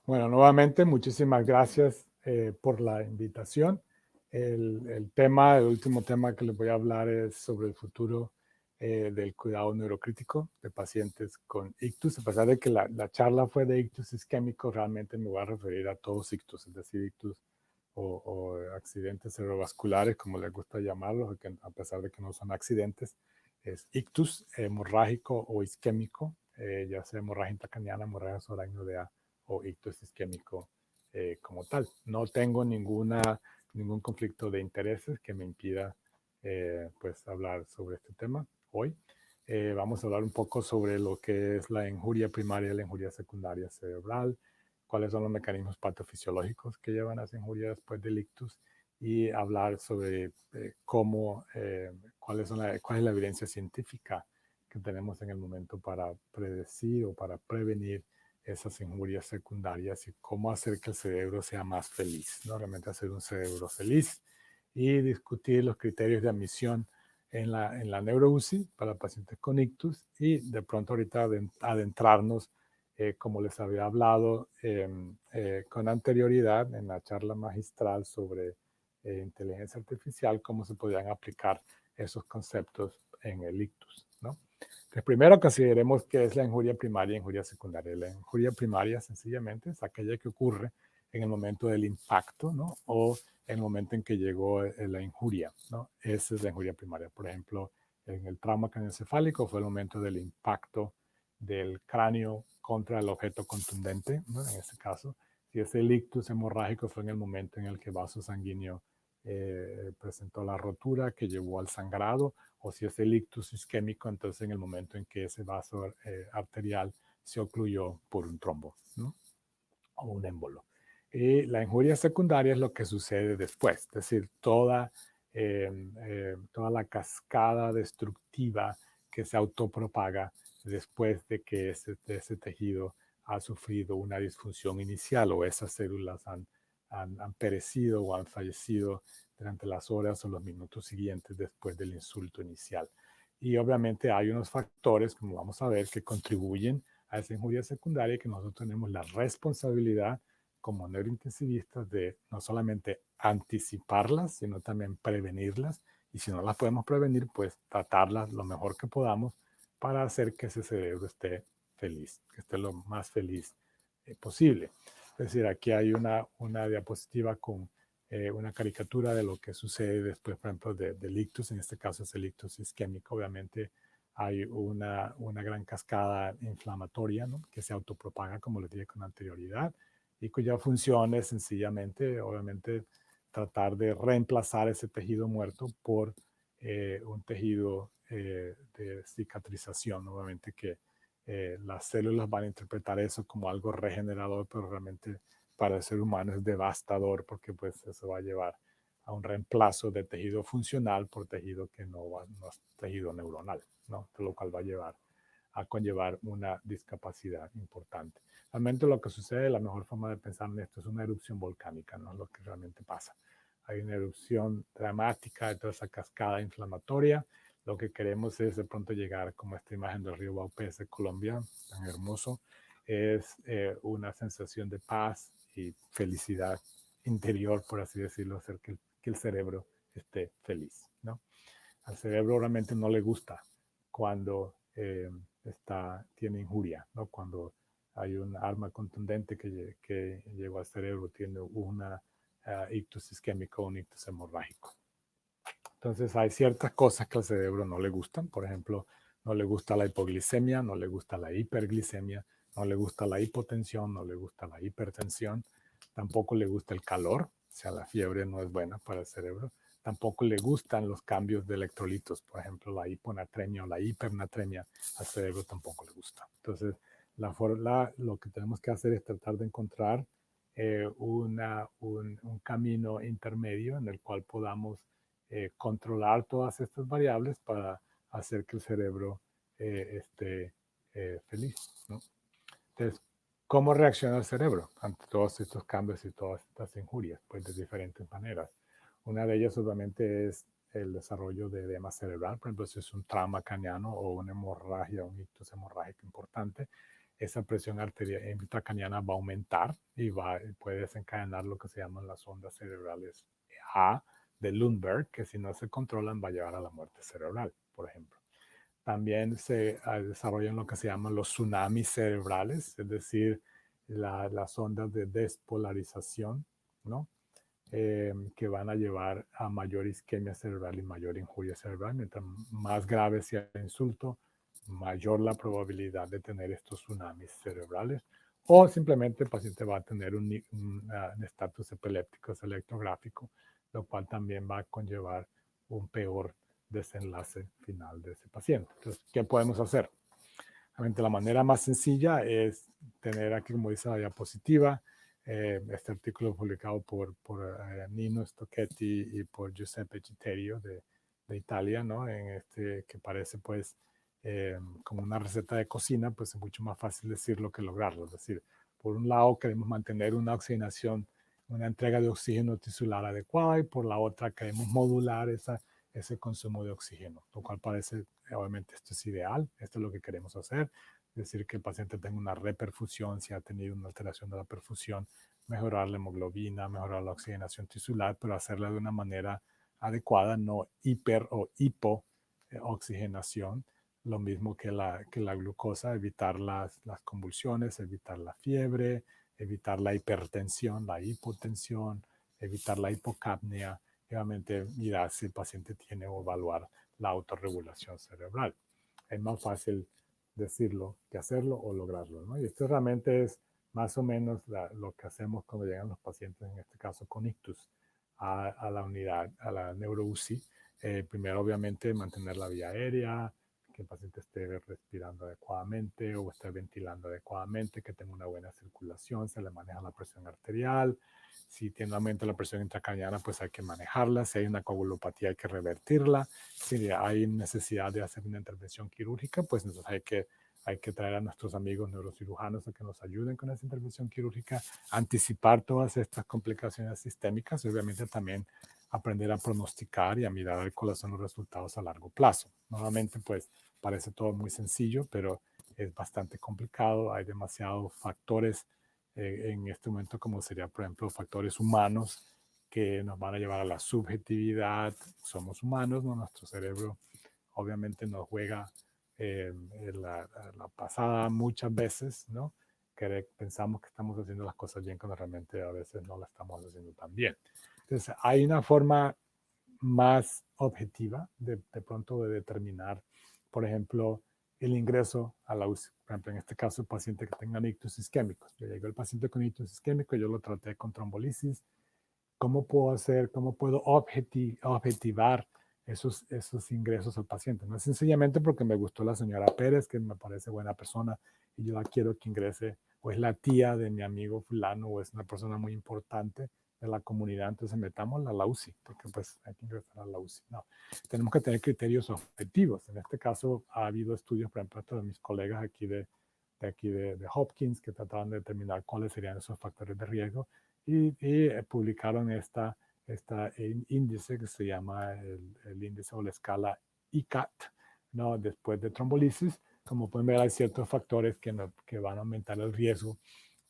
Bueno, nuevamente, muchísimas gracias por la invitación. El último tema que les voy a hablar es sobre el futuro del cuidado neurocrítico de pacientes con ictus. A pesar de que la charla fue de ictus isquémico, realmente me voy a referir a todos ictus, es decir, ictus o accidentes cerebrovasculares, como les gusta llamarlos, que a pesar de que no son accidentes, es ictus hemorrágico o isquémico, ya sea hemorragia intracraniana, hemorragia subaracnoidea o ictus isquémico como tal. No tengo ningún conflicto de intereses que me impida pues hablar sobre este tema hoy. Vamos a hablar un poco sobre lo que es la injuria primaria y la injuria secundaria cerebral, cuáles son los mecanismos patofisiológicos que llevan a esa injuria después del ictus y hablar sobre cuál es la evidencia científica que tenemos en el momento para predecir o para prevenir esas injurias secundarias y cómo hacer que el cerebro sea más feliz, ¿no? Realmente hacer un cerebro feliz y discutir los criterios de admisión en la neuro-UCI para pacientes con ictus y de pronto ahorita adentrarnos, como les había hablado con anterioridad en la charla magistral sobre inteligencia artificial, cómo se podrían aplicar esos conceptos en el ictus, ¿no? Entonces, primero consideremos qué es la injuria primaria y injuria secundaria. La injuria primaria sencillamente es aquella que ocurre en el momento del impacto, ¿no? O en el momento en que llegó la injuria, ¿no? Esa es la injuria primaria. Por ejemplo, en el trauma craneoencefálico fue el momento del impacto del cráneo contra el objeto contundente, ¿no? En este caso. Si es el ictus hemorrágico fue en el momento en el que el vaso sanguíneo presentó la rotura que llevó al sangrado, o si es el ictus isquémico, entonces en el momento en que ese vaso arterial se ocluyó por un trombo, ¿no? O un émbolo. Y la injuria secundaria es lo que sucede después, es decir, toda la cascada destructiva que se autopropaga después de que ese tejido ha sufrido una disfunción inicial o esas células han perecido o han fallecido durante las horas o los minutos siguientes después del insulto inicial. Y obviamente hay unos factores, como vamos a ver, que contribuyen a esa injuria secundaria y que nosotros tenemos la responsabilidad como neurointensivistas de no solamente anticiparlas, sino también prevenirlas. Y si no las podemos prevenir, pues tratarlas lo mejor que podamos para hacer que ese cerebro esté feliz, que esté lo más feliz posible. Es decir, aquí hay una diapositiva con una caricatura de lo que sucede después, por ejemplo, del ictus. En este caso es el ictus isquémico. Obviamente hay una gran cascada inflamatoria, ¿no? Que se autopropaga, como les dije con anterioridad, y cuya función es sencillamente, obviamente, tratar de reemplazar ese tejido muerto por un tejido de cicatrización, obviamente que las células van a interpretar eso como algo regenerador, pero realmente para el ser humano es devastador porque pues eso va a llevar a un reemplazo de tejido funcional por tejido que no es tejido neuronal, ¿no? Lo cual va a llevar a conllevar una discapacidad importante. Realmente lo que sucede, la mejor forma de pensar en esto es una erupción volcánica, no es lo que realmente pasa. Hay una erupción dramática de toda esa cascada inflamatoria. Lo que queremos es de pronto llegar, como esta imagen del río Baupés de Colombia, tan hermoso, es una sensación de paz y felicidad interior, por así decirlo, hacer que el cerebro esté feliz, ¿no? Al cerebro realmente no le gusta cuando tiene injuria, ¿no? Cuando hay un arma contundente que llegó al cerebro, tiene una ictus isquémico o un ictus hemorrágico. Entonces hay ciertas cosas que al cerebro no le gustan, por ejemplo, no le gusta la hipoglicemia, no le gusta la hiperglicemia, no le gusta la hipotensión, no le gusta la hipertensión, tampoco le gusta el calor, o sea, la fiebre no es buena para el cerebro, tampoco le gustan los cambios de electrolitos, por ejemplo, la hiponatremia o la hipernatremia, al cerebro tampoco le gusta. Entonces, lo que tenemos que hacer es tratar de encontrar un camino intermedio en el cual podamos controlar todas estas variables para hacer que el cerebro esté feliz, ¿no? Entonces, ¿cómo reacciona el cerebro ante todos estos cambios y todas estas injurias? Pues de diferentes maneras. Una de ellas obviamente es el desarrollo de edema cerebral, por ejemplo, si es un trauma craneano o una hemorragia, un ictus hemorrágico importante, esa presión arterial intracraniana va a aumentar y puede desencadenar lo que se llaman las ondas cerebrales A de Lundberg, que si no se controlan va a llevar a la muerte cerebral, por ejemplo. También se desarrollan lo que se llaman los tsunamis cerebrales, es decir, las ondas de despolarización, ¿no? Que van a llevar a mayor isquemia cerebral y mayor injuria cerebral. Mientras más grave sea el insulto, mayor la probabilidad de tener estos tsunamis cerebrales. O simplemente el paciente va a tener un estatus epiléptico electrográfico, lo cual también va a conllevar un peor desenlace final de ese paciente. Entonces, ¿qué podemos hacer? Realmente la manera más sencilla es tener aquí, como dice la diapositiva, este artículo publicado por Nino Stocchetti y por Giuseppe Citerio de Italia, ¿no? Que parece pues como una receta de cocina, pues es mucho más fácil decirlo que lograrlo. Es decir, por un lado queremos mantener una oxigenación, una entrega de oxígeno tisular adecuada, y por la otra queremos modular ese consumo de oxígeno, lo cual parece, obviamente esto es ideal, esto es lo que queremos hacer, es decir, que el paciente tenga una reperfusión, si ha tenido una alteración de la perfusión, mejorar la hemoglobina, mejorar la oxigenación tisular, pero hacerla de una manera adecuada, no hiper o hipooxigenación, lo mismo que la glucosa, evitar las convulsiones, evitar la fiebre, evitar la hipertensión, la hipotensión, evitar la hipocapnia, obviamente mirar si el paciente tiene o evaluar la autorregulación cerebral. Es más fácil decirlo que hacerlo o lograrlo, ¿no? Y esto realmente es más o menos lo que hacemos cuando llegan los pacientes, en este caso con ictus, a la unidad, a la neuro-UCI. Primero, obviamente, mantener la vía aérea, que el paciente esté respirando adecuadamente o esté ventilando adecuadamente, que tenga una buena circulación, se le maneja la presión arterial. Si tiene aumento de la presión intracraniana, pues hay que manejarla. Si hay una coagulopatía, hay que revertirla. Si hay necesidad de hacer una intervención quirúrgica, pues entonces hay que traer a nuestros amigos neurocirujanos a que nos ayuden con esa intervención quirúrgica, anticipar todas estas complicaciones sistémicas y obviamente también aprender a pronosticar y a mirar cuáles son los resultados a largo plazo. Nuevamente, pues parece todo muy sencillo, pero es bastante complicado. Hay demasiados factores en este momento, como sería, por ejemplo, factores humanos que nos van a llevar a la subjetividad. Somos humanos, ¿no? Nuestro cerebro obviamente nos juega la pasada muchas veces, ¿no? Que pensamos que estamos haciendo las cosas bien cuando realmente a veces no las estamos haciendo tan bien. Entonces, hay una forma más objetiva de pronto de determinar, por ejemplo, el ingreso a la UCI. Por ejemplo, en este caso, el paciente que tenga ictus isquémicos. Yo llegó el paciente con ictus isquémico, yo lo traté con trombolisis. ¿Cómo puedo hacer, cómo puedo objetivar esos ingresos al paciente? No es sencillamente porque me gustó la señora Pérez, que me parece buena persona y yo la quiero que ingrese, o es la tía de mi amigo fulano, o es una persona muy importante de la comunidad, entonces metámosla a la UCI, porque pues hay que ingresar a la UCI. No, tenemos que tener criterios objetivos. En este caso ha habido estudios, por ejemplo, de mis colegas aquí de Hopkins, que trataban de determinar cuáles serían esos factores de riesgo y publicaron esta índice que se llama el índice o la escala ICAT, ¿no? Después de trombolisis. Como pueden ver, hay ciertos factores que van a aumentar el riesgo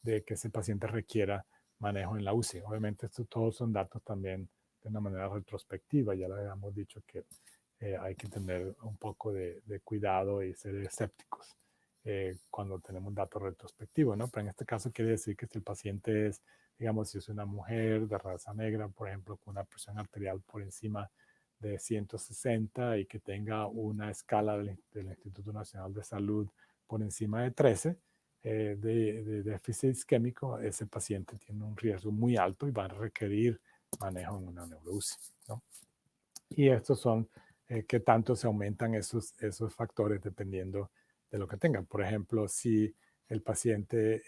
de que ese paciente requiera manejo en la UCI. Obviamente, estos todos son datos también de una manera retrospectiva. Ya le habíamos dicho que hay que tener un poco de cuidado y ser escépticos cuando tenemos datos retrospectivos, ¿no? Pero en este caso quiere decir que si el paciente es, digamos, si es una mujer de raza negra, por ejemplo, con una presión arterial por encima de 160 y que tenga una escala del Instituto Nacional de Salud por encima de 13, de déficit isquémico, ese paciente tiene un riesgo muy alto y va a requerir manejo en una neuro-UCI, ¿no? Y estos son qué tanto se aumentan esos factores dependiendo de lo que tengan. Por ejemplo, si el paciente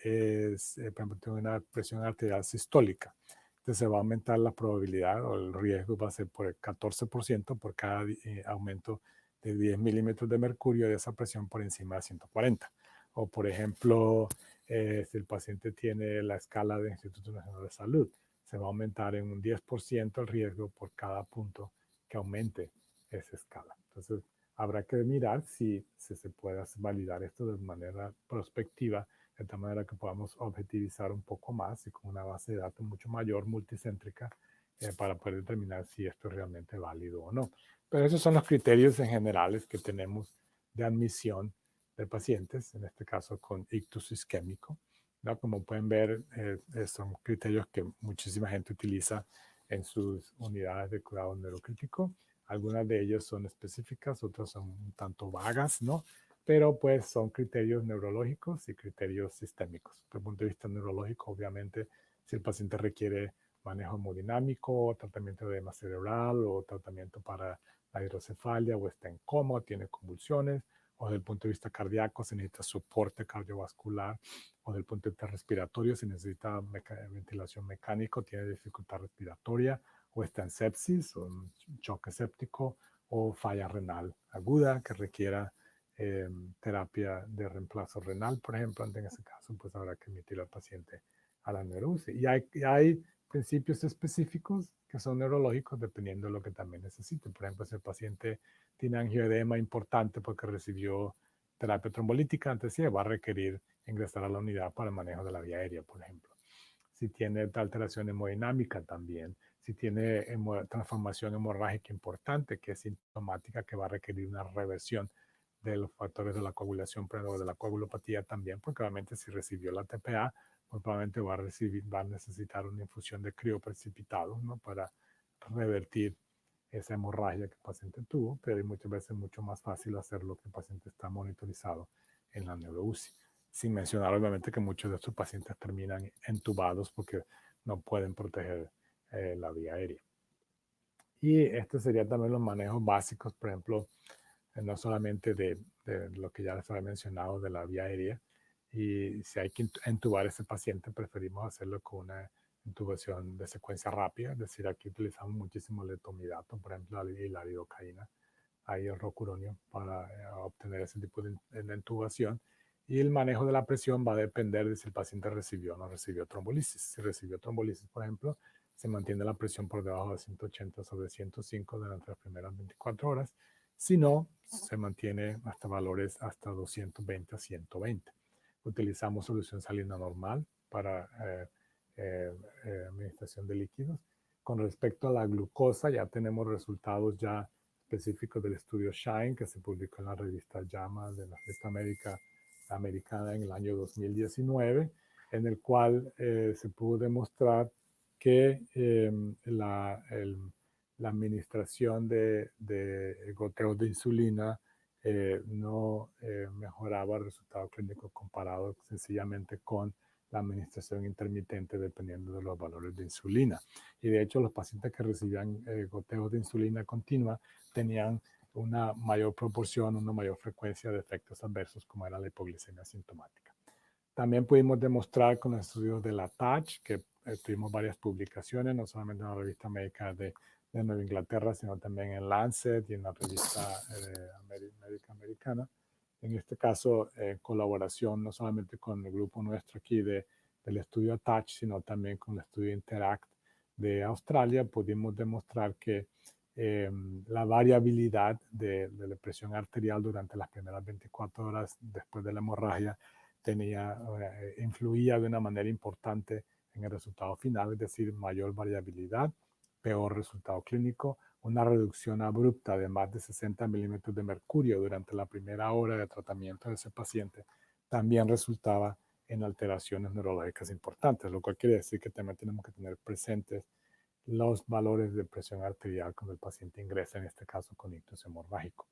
por ejemplo, tiene una presión arterial sistólica, entonces se va a aumentar la probabilidad o el riesgo va a ser por el 14% por cada aumento de 10 milímetros de mercurio de esa presión por encima de 140. O por ejemplo, si el paciente tiene la escala del Instituto Nacional de Salud, se va a aumentar en un 10% el riesgo por cada punto que aumente esa escala. Entonces, habrá que mirar si se puede validar esto de manera prospectiva de tal manera que podamos objetivizar un poco más y con una base de datos mucho mayor, multicéntrica, para poder determinar si esto es realmente válido o no. Pero esos son los criterios en generales que tenemos de admisión de pacientes, en este caso con ictus isquémico, ¿no? Como pueden ver, son criterios que muchísima gente utiliza en sus unidades de cuidado neurocrítico. Algunas de ellas son específicas, otras son un tanto vagas, ¿no? Pero pues son criterios neurológicos y criterios sistémicos. Desde el punto de vista neurológico, obviamente, si el paciente requiere manejo hemodinámico, tratamiento de edema cerebral o tratamiento para la hidrocefalia o está en coma, tiene convulsiones, o desde el punto de vista cardíaco se necesita soporte cardiovascular, o desde el punto de vista respiratorio se necesita ventilación mecánica, tiene dificultad respiratoria, o está en sepsis, o un choque séptico, o falla renal aguda que requiera terapia de reemplazo renal, por ejemplo. En ese caso, pues habrá que emitir al paciente a la neuro-UCI. Y hay principios específicos que son neurológicos dependiendo de lo que también necesite. Por ejemplo, si el paciente tiene angioedema importante porque recibió terapia trombolítica antes, sí, va a requerir ingresar a la unidad para el manejo de la vía aérea, por ejemplo. Si tiene alteración hemodinámica también, si tiene transformación hemorrágica importante, que es sintomática, que va a requerir una reversión de los factores de la coagulación, pero de la coagulopatía también, porque obviamente si recibió la TPA, pues probablemente va a necesitar una infusión de crioprecipitado, ¿no? Para revertir esa hemorragia que el paciente tuvo, pero muchas veces es mucho más fácil hacerlo que el paciente está monitorizado en la neuro-UCI. Sin mencionar, obviamente, que muchos de estos pacientes terminan entubados porque no pueden proteger la vía aérea. Y estos serían también los manejos básicos, por ejemplo, no solamente de lo que ya les había mencionado de la vía aérea. Y si hay que entubar a ese paciente, preferimos hacerlo con una intubación de secuencia rápida, es decir, aquí utilizamos muchísimo letomidato, por ejemplo, y la lidocaína, ahí el rocuronio, para obtener ese tipo de intubación. Y el manejo de la presión va a depender de si el paciente recibió o no recibió trombolisis. Si recibió trombolisis, por ejemplo, se mantiene la presión por debajo de 180 sobre 105 durante las primeras 24 horas. Si no, se mantiene hasta valores hasta 220 a 120. Utilizamos solución salina normal para administración de líquidos. Con respecto a la glucosa, ya tenemos resultados ya específicos del estudio SHINE, que se publicó en la revista JAMA de la Fiesta Americana en el año 2019, en el cual se pudo demostrar que la administración de goteos de insulina no mejoraba el resultado clínico comparado sencillamente con la administración intermitente dependiendo de los valores de insulina. Y de hecho los pacientes que recibían goteos de insulina continua tenían una mayor proporción, una mayor frecuencia de efectos adversos como era la hipoglicemia sintomática. También pudimos demostrar con los estudios de la TACH, que tuvimos varias publicaciones, no solamente en la revista médica de Nueva Inglaterra, sino también en Lancet y en la revista médica americana. En este caso, en colaboración no solamente con el grupo nuestro aquí del estudio TACH, sino también con el estudio Interact de Australia, pudimos demostrar que la variabilidad de la presión arterial durante las primeras 24 horas después de la hemorragia influía de una manera importante en el resultado final, es decir, mayor variabilidad, peor resultado clínico, una reducción abrupta de más de 60 milímetros de mercurio durante la primera hora de tratamiento de ese paciente, también resultaba en alteraciones neurológicas importantes, lo cual quiere decir que también tenemos que tener presentes los valores de presión arterial cuando el paciente ingresa, en este caso con ictus hemorrágico.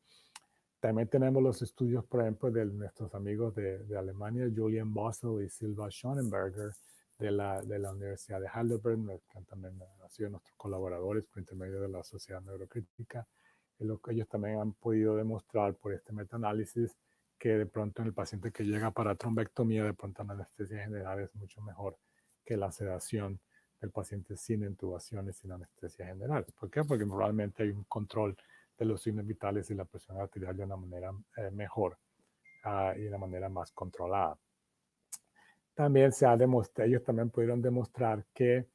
También tenemos los estudios, por ejemplo, de nuestros amigos de Alemania, Julian Bossel y Silva Schonenberger, de la Universidad de Heidelberg, que también han sido nuestros colaboradores por intermedio de la Sociedad Neurocrítica. Ellos también han podido demostrar por este metaanálisis que de pronto en el paciente que llega para trombectomía, de pronto la anestesia general es mucho mejor que la sedación del paciente sin intubación y sin anestesia general. ¿Por qué? Porque probablemente hay un control de los signos vitales y la presión arterial de una manera mejor y de una manera más controlada. También se ha demostrado, ellos también pudieron demostrar que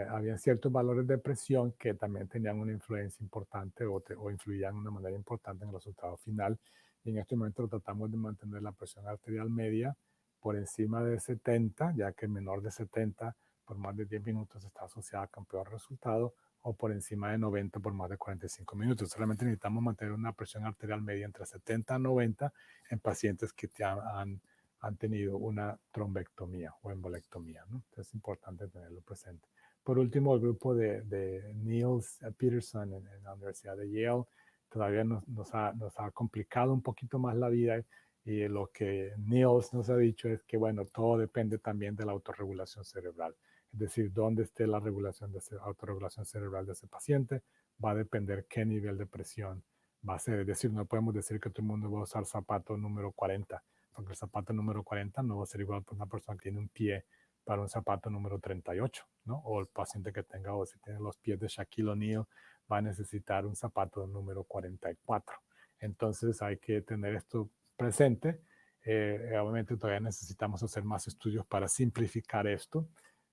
había ciertos valores de presión que también tenían una influencia importante o influían de una manera importante en el resultado final. Y en este momento tratamos de mantener la presión arterial media por encima de 70, ya que menor de 70 por más de 10 minutos está asociada con peor resultado, o por encima de 90 por más de 45 minutos. Solamente necesitamos mantener una presión arterial media entre 70 y 90 en pacientes que han tenido una trombectomía o embolectomía, ¿no? Entonces es importante tenerlo presente. Por último, el grupo de Niels Peterson en la Universidad de Yale todavía nos ha complicado un poquito más la vida, y lo que Niels nos ha dicho es que, bueno, todo depende también de la autorregulación cerebral. Es decir, dónde esté la autorregulación cerebral de ese paciente, va a depender qué nivel de presión va a ser. Es decir, no podemos decir que todo el mundo va a usar zapato número 40, porque el zapato número 40 no va a ser igual para una persona que tiene un pie para un zapato número 38, ¿no? O el paciente que tenga, o si tiene los pies de Shaquille O'Neal, va a necesitar un zapato número 44. Entonces hay que tener esto presente. Obviamente todavía necesitamos hacer más estudios para simplificar esto,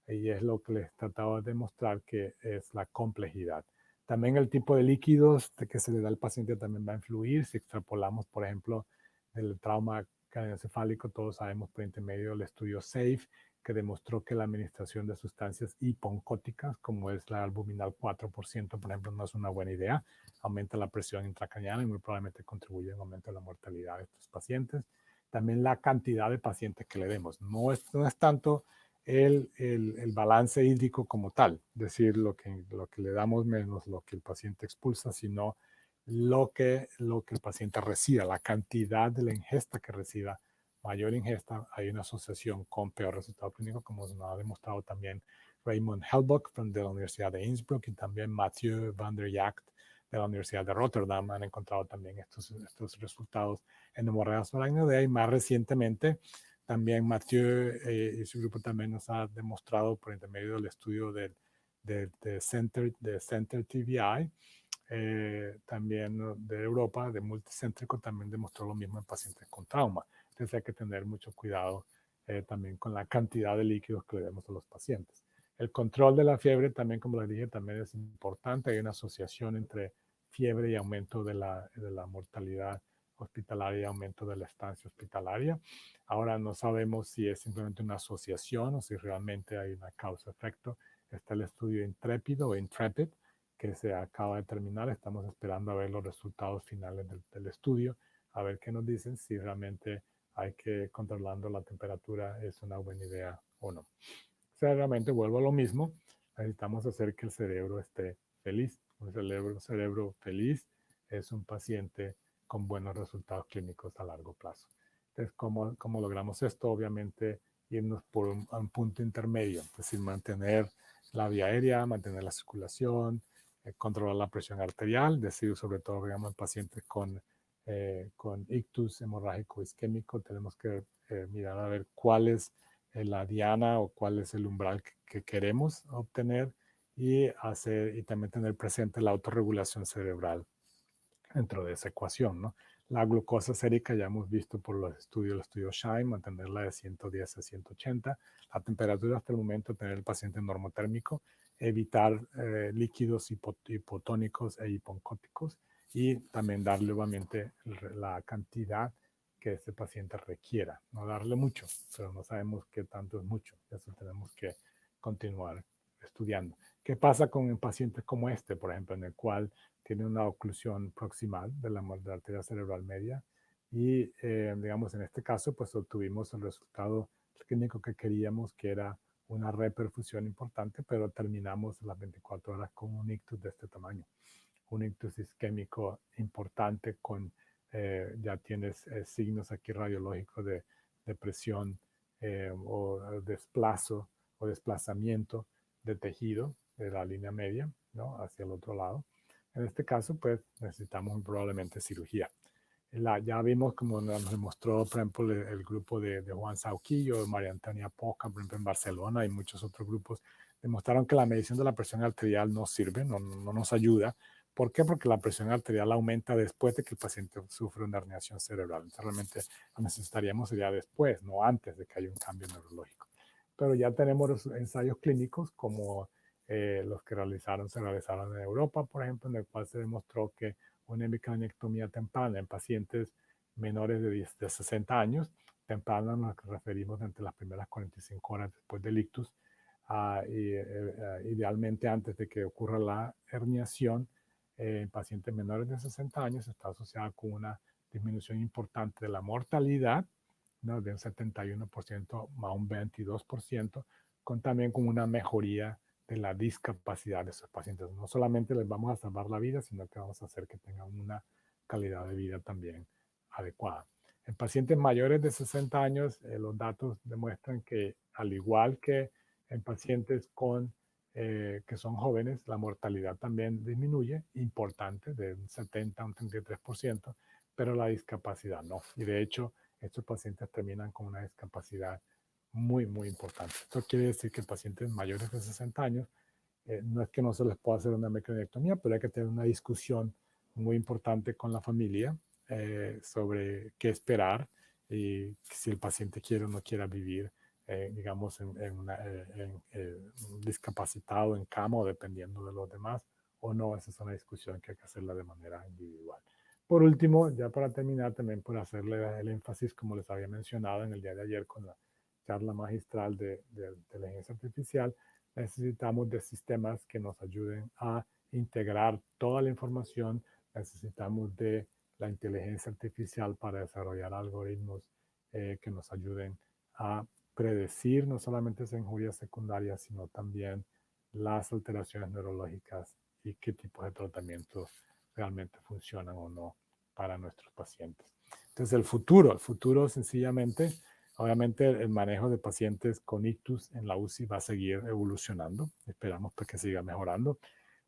y es lo que les trataba de demostrar, que es la complejidad. También el tipo de líquidos que se le da al paciente también va a influir. Si extrapolamos, por ejemplo, el trauma craneoencefálico, todos sabemos por intermedio del estudio SAFE, que demostró que la administración de sustancias hiponcóticas, como es la albuminal 4%, por ejemplo, no es una buena idea. Aumenta la presión intracraneal y muy probablemente contribuye al aumento de la mortalidad de estos pacientes. También la cantidad de pacientes que le demos. No es tanto el balance hídrico como tal, es decir, lo que le damos menos lo que el paciente expulsa, sino lo que el paciente reciba, la cantidad de la ingesta que reciba. Mayor ingesta, hay una asociación con peor resultado clínico, como nos ha demostrado también Raymond Helbach de la Universidad de Innsbruck, y también Mathieu van der Jagt de la Universidad de Rotterdam han encontrado también estos resultados en hemorragias arácnidas. Y más recientemente, también Mathieu y su grupo también nos ha demostrado por intermedio del estudio de Center TBI, también de Europa, de multicéntrico, también demostró lo mismo en pacientes con trauma. Entonces hay que tener mucho cuidado también con la cantidad de líquidos que le demos a los pacientes. El control de la fiebre también, como les dije, también es importante. Hay una asociación entre fiebre y aumento de la mortalidad hospitalaria y aumento de la estancia hospitalaria. Ahora no sabemos si es simplemente una asociación o si realmente hay una causa-efecto. Está el estudio Intrépido o Intrepid, que se acaba de terminar. Estamos esperando a ver los resultados finales del estudio, a ver qué nos dicen, si realmente hay que controlando la temperatura es una buena idea o no. O sea, realmente vuelvo a lo mismo. Necesitamos hacer que el cerebro esté feliz. Un cerebro feliz es un paciente con buenos resultados clínicos a largo plazo. Entonces, ¿cómo logramos esto? Obviamente, irnos por un punto intermedio, es decir, mantener la vía aérea, mantener la circulación, controlar la presión arterial, es decir, sobre todo, digamos, en pacientes con ictus hemorrágico isquémico, tenemos que mirar a ver cuál es la diana o cuál es el umbral que queremos obtener, y también tener presente la autorregulación cerebral dentro de esa ecuación, ¿no? La glucosa sérica ya hemos visto por el estudio SHINE, mantenerla de 110 a 180. La temperatura hasta el momento, tener el paciente normotérmico, evitar líquidos hipotónicos e hiponcóticos, y también darle obviamente la cantidad que este paciente requiera. No darle mucho, pero no sabemos qué tanto es mucho. Eso tenemos que continuar estudiando. ¿Qué pasa con pacientes como este, por ejemplo, en el cual tiene una oclusión proximal de la arteria cerebral media? Y digamos, en este caso, pues obtuvimos el resultado clínico que queríamos, que era una reperfusión importante, pero terminamos las 24 horas con un ictus de este tamaño. Un ictus isquémico importante con, ya tienes signos aquí radiológicos de presión o desplazo o desplazamiento de tejido de la línea media, ¿no?, hacia el otro lado. En este caso, pues necesitamos probablemente cirugía. Ya vimos, como nos demostró, por ejemplo, el grupo de Juan Sauquillo, María Antonia Poca, por ejemplo, en Barcelona, y muchos otros grupos, demostraron que la medición de la presión arterial no sirve, no nos ayuda. ¿Por qué? Porque la presión arterial aumenta después de que el paciente sufre una herniación cerebral. Entonces, realmente lo necesitaríamos sería después, no antes de que haya un cambio neurológico. Pero ya tenemos los ensayos clínicos como los que se realizaron en Europa, por ejemplo, en el cual se demostró que una hemicraniectomía temprana en pacientes menores de 60 años temprana nos referimos entre las primeras 45 horas después del ictus, idealmente antes de que ocurra la herniación. En pacientes menores de 60 años está asociada con una disminución importante de la mortalidad, ¿no? De un 71% a un 22%, también con una mejoría de la discapacidad de esos pacientes. No solamente les vamos a salvar la vida, sino que vamos a hacer que tengan una calidad de vida también adecuada. En pacientes mayores de 60 años, los datos demuestran que, al igual que en pacientes que son jóvenes, la mortalidad también disminuye, importante, de un 70 a un 33%, pero la discapacidad no. Y de hecho, estos pacientes terminan con una discapacidad muy, muy importante. Esto quiere decir que pacientes mayores de 60 años, no es que no se les pueda hacer una microanectomía, pero hay que tener una discusión muy importante con la familia sobre qué esperar y si el paciente quiere o no quiera vivir, digamos, discapacitado en cama o dependiendo de los demás, o no. Esa es una discusión que hay que hacerla de manera individual. Por último, ya para terminar, también por hacerle el énfasis, como les había mencionado en el día de ayer con la charla magistral de inteligencia artificial, necesitamos de sistemas que nos ayuden a integrar toda la información. Necesitamos de la inteligencia artificial para desarrollar algoritmos que nos ayuden a predecir no solamente esas injurias secundarias, sino también las alteraciones neurológicas y qué tipos de tratamientos realmente funcionan o no para nuestros pacientes. Entonces, el futuro sencillamente, obviamente el manejo de pacientes con ictus en la UCI va a seguir evolucionando. Esperamos pues, que siga mejorando.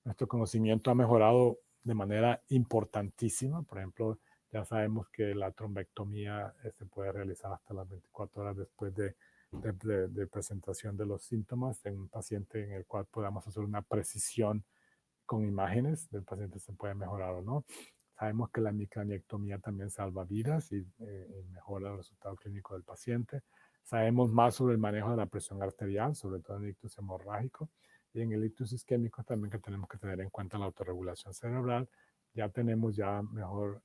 Nuestro conocimiento ha mejorado de manera importantísima. Por ejemplo, ya sabemos que la trombectomía se puede realizar hasta las 24 horas después de presentación de los síntomas en un paciente en el cual podamos hacer una precisión con imágenes del paciente se puede mejorar o no. Sabemos que la microanectomía también salva vidas y mejora el resultado clínico del paciente. Sabemos más sobre el manejo de la presión arterial, sobre todo en el ictus hemorrágico. Y en el ictus isquémico también que tenemos que tener en cuenta la autorregulación cerebral. Ya tenemos ya mejor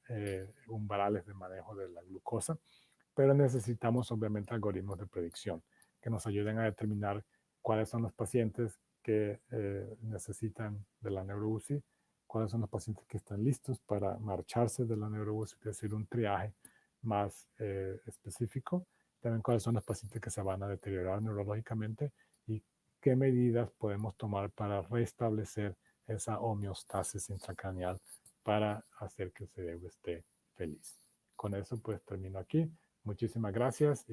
umbrales de manejo de la glucosa, pero necesitamos obviamente algoritmos de predicción que nos ayuden a determinar cuáles son los pacientes que necesitan de la neuro-UCI, cuáles son los pacientes que están listos para marcharse de la neuro-UCI, es decir, un triaje más específico, también cuáles son los pacientes que se van a deteriorar neurológicamente y qué medidas podemos tomar para restablecer esa homeostasis intracraneal para hacer que el cerebro esté feliz. Con eso pues termino aquí. Muchísimas gracias.